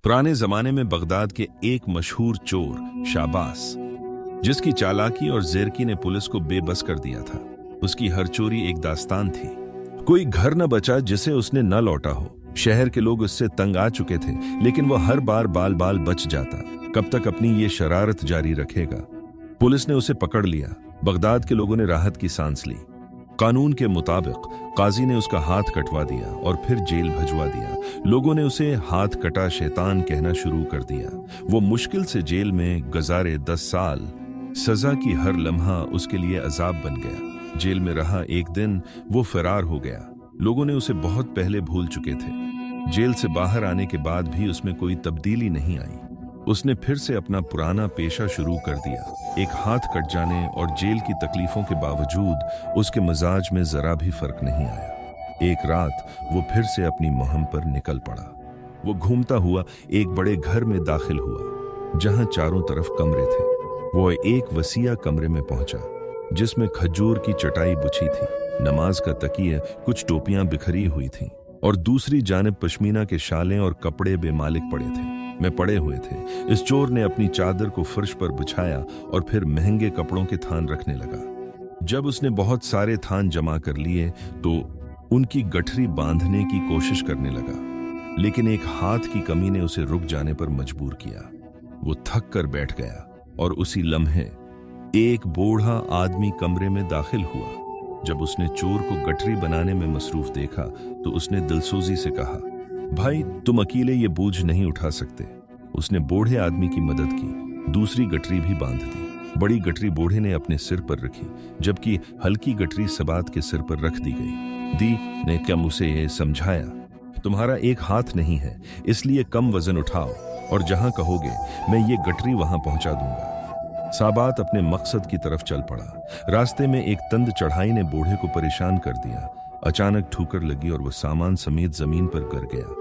पुराने जमाने में बगदाद के एक मशहूर चोर शाबास, जिसकी चालाकी और जेरकी ने पुलिस को बेबस कर दिया था। उसकी हर चोरी एक दास्तान थी। कोई घर न बचा जिसे उसने न लौटा हो। शहर के लोग उससे तंग आ चुके थे, लेकिन वह हर बार बाल बाल बच जाता। कब तक अपनी ये शरारत जारी रखेगा? पुलिस ने उसे पकड़ लिया। बगदाद के लोगों ने राहत की सांस ली। कानून के मुताबिक काजी ने उसका हाथ कटवा दिया और फिर जेल भिजवा दिया। लोगों ने उसे हाथ कटा शैतान कहना शुरू कर दिया। वो मुश्किल से जेल में गुजारे 10 साल। सजा की हर लम्हा उसके लिए अजाब बन गया। जेल में रहा एक दिन वो फरार हो गया। लोगों ने उसे बहुत पहले भूल चुके थे। जेल से बाहर आने के बाद भी उसमें कोई तब्दीली नहीं आई। उसने फिर से अपना पुराना पेशा शुरू कर दिया। एक हाथ कट जाने और जेल की तकलीफों के बावजूद उसके मिजाज में जरा भी फर्क नहीं आया। एक रात वो फिर से अपनी मुहिम पर निकल पड़ा। वो घूमता हुआ एक बड़े घर में दाखिल हुआ, जहां चारों तरफ कमरे थे। वो एक वसीया कमरे में पहुंचा, जिसमें खजूर की चटाई बिछी थी, नमाज का तकिया, कुछ टोपियां बिखरी हुई थीं, और दूसरी जानिब पश्मीना के शालें और कपड़े बेमालिक पड़े थे, में पड़े हुए थे। इस चोर ने अपनी चादर को फर्श पर बिछाया और फिर महंगे कपड़ों के थान रखने लगा। जब उसने बहुत सारे थान जमा कर लिए तो उनकी गठरी बांधने की कोशिश करने लगा, लेकिन एक हाथ की कमी ने उसे रुक जाने पर मजबूर किया। वो थक कर बैठ गया और उसी लम्हे एक बूढ़ा आदमी कमरे में दाखिल हुआ। जब उसने चोर को गठरी बनाने में मसरूफ देखा तो उसने दिलसोजी से कहा, भाई, तुम अकेले ये बोझ नहीं उठा सकते। उसने बूढ़े आदमी की मदद की, दूसरी गठरी भी बांध दी। बड़ी गठरी बूढ़े ने अपने सिर पर रखी, जबकि हल्की गठरी सबात के सिर पर रख दी गई। दी ने कम उसे ये समझाया, तुम्हारा एक हाथ नहीं है, इसलिए कम वजन उठाओ और जहां कहोगे मैं ये गठरी वहां पहुंचा दूंगा। साबात अपने मकसद की तरफ चल पड़ा। रास्ते में एक तंद चढ़ाई ने बूढ़े को परेशान कर दिया। अचानक ठोकर लगी और वो सामान समेत जमीन पर गिर गया।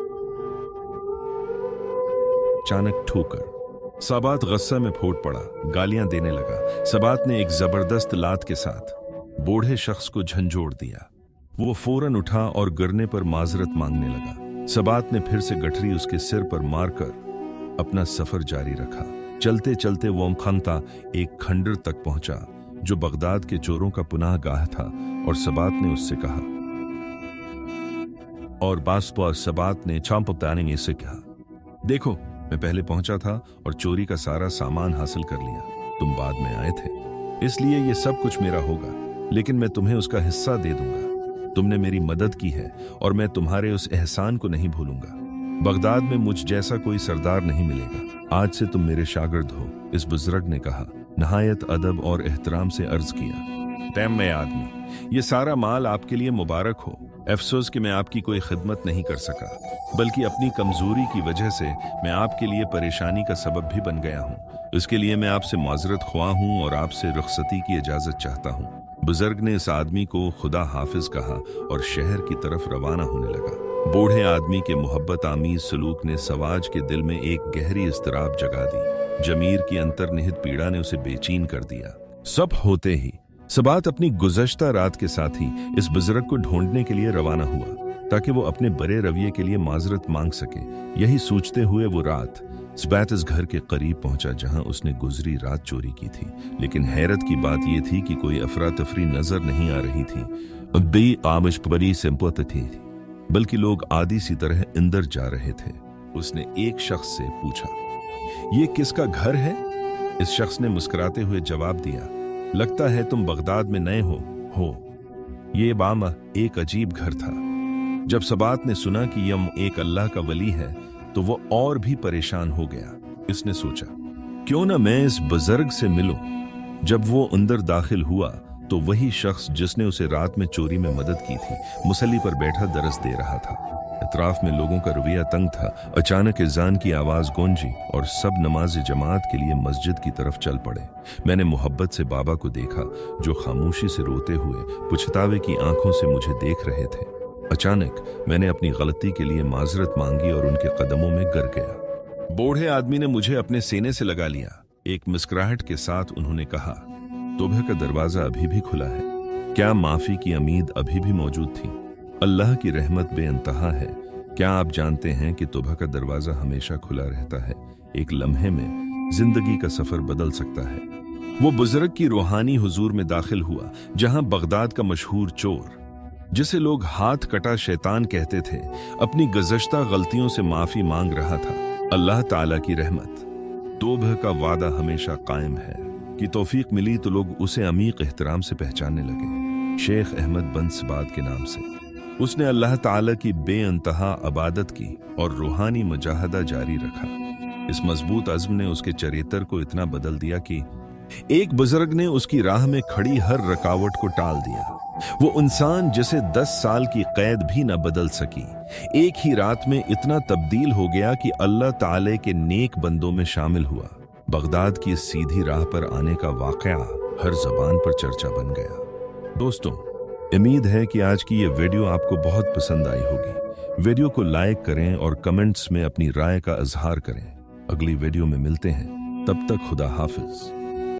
अचानक ठोकर साबात गुस्सा में फूट पड़ा, गालियां देने लगा। साबात ने एक जबरदस्त लात के साथ बूढ़े शख्स को झंझोड़ दिया। वो फौरन उठा और गिरने पर माजरत मांगने लगा। साबात ने फिर से गठरी उसके सिर पर मारकर अपना सफर जारी रखा। चलते चलते वो खंता एक खंडर तक पहुंचा, जो बगदाद के चोरों का पुनाह गाह था, और साबात ने उससे कहा, और बासपा साबात ने चांपताने से कहा, देखो, मैं पहले पहुंचा था और चोरी का सारा सामान हासिल कर लिया। तुम बाद में आए थे, इसलिए ये सब कुछ मेरा होगा, लेकिन मैं तुम्हें उसका हिस्सा दे दूंगा। तुमने मेरी मदद की है और मैं तुम्हारे उस एहसान को नहीं भूलूंगा। बगदाद में मुझ जैसा कोई सरदार नहीं मिलेगा। आज से तुम मेरे शागिर्द हो। इस बुजुर्ग ने कहा, नहायत अदब और एहतराम से अर्ज किया, तैम में आदमी, ये सारा माल आपके लिए मुबारक हो। अफसोस कि मैं आपकी कोई खिदमत नहीं कर सका, बल्कि अपनी कमजोरी की वजह से मैं आपके लिए परेशानी का सबब भी बन गया हूँ। इसके लिए मैं आपसे माजरत ख्वाह हूँ और आपसे रुखसती की इजाजत चाहता हूँ। बुजुर्ग ने इस आदमी को खुदा हाफिज कहा और शहर की तरफ रवाना होने लगा। बूढ़े आदमी के मोहब्बत आमीज सलूक ने सवाज के दिल में एक गहरी इस्तराब जगा दी। जमीर की अंतर्निहित पीड़ा ने उसे बेचैन कर दिया। सब होते ही साबात अपनी गुज़श्ता रात के साथ ही इस बुजुर्ग को ढूंढने के लिए रवाना हुआ, ताकि वो अपने बड़े रवैये के लिए माजरत मांग सके। यही सोचते हुए वो रात साबात इस घर के करीब पहुंचा जहां उसने गुजरी रात चोरी की थी। लेकिन हैरत की बात यह थी कि कोई अफरा तफरी नजर नहीं आ रही थी। बड़ी आमिश बड़ी सिंपल थी, बल्कि लोग आदि सी तरह अंदर जा रहे थे। उसने एक शख्स से पूछा, ये किसका घर है? इस शख्स ने मुस्कुराते हुए जवाब दिया, लगता है तुम बगदाद में नए हो। ये बामा एक अजीब घर था। जब साबात ने सुना कि यह एक अल्लाह का वली है तो वो और भी परेशान हो गया। इसने सोचा, क्यों ना मैं इस बुजुर्ग से मिलूं। जब वो अंदर दाखिल हुआ तो वही शख्स जिसने उसे रात में चोरी में मदद की थी, मुसल्ली पर बैठा दरस दे रहा था। इतराफ में लोगों का रवैया तंग था। अचानक अज़ान की आवाज गूंजी और सब नमाज जमात के लिए मस्जिद की तरफ चल पड़े। मैंने मोहब्बत से बाबा को देखा, जो खामोशी से रोते हुए पुछतावे की आंखों से मुझे देख रहे थे। अचानक मैंने अपनी गलती के लिए माजरत मांगी और उनके कदमों में गिर गया। बूढ़े आदमी ने मुझे अपने सीने से लगा लिया। एक मुस्कुराहट के साथ उन्होंने कहा, तौबा का दरवाजा अभी भी खुला है। क्या माफी की उम्मीद अभी भी मौजूद थी? अल्लाह की रहमत बेइंतहा है। क्या आप जानते हैं कि तौबा का दरवाजा हमेशा खुला रहता है? एक लम्हे में जिंदगी का सफर बदल सकता है। वो बुजुर्ग की रूहानी हुजूर में दाखिल हुआ जहां बगदाद का मशहूर चोर, जिसे लोग हाथ कटा शैतान कहते थे, अपनी गुज़श्ता गलतियों से माफी मांग रहा था। अल्लाह ताला की रहमत, तौबा का वादा हमेशा कायम है कि तौफीक मिली तो लोग उसे अमीक एहतराम से पहचानने लगे। शेख अहमद बंसबाद के नाम से उसने अल्लाह ताला की बेअंतहा इबादत की और रूहानी मुजाहदा जारी रखा। इस मजबूत अज़्म ने उसके चरित्र को इतना बदल दिया कि एक बुजुर्ग ने उसकी राह में खड़ी हर रुकावट को टाल दिया। वो इंसान जिसे 10 साल की कैद भी न बदल सकी, एक ही रात में इतना तब्दील हो गया कि अल्लाह ताले के नेक बंदों में शामिल हुआ। बगदाद की इस सीधी राह पर आने का वाकया हर जबान पर चर्चा बन गया। दोस्तों, उम्मीद है कि आज की ये वीडियो आपको बहुत पसंद आई होगी। वीडियो को लाइक करें और कमेंट्स में अपनी राय का इजहार करें। अगली वीडियो में मिलते हैं, तब तक खुदा हाफिज।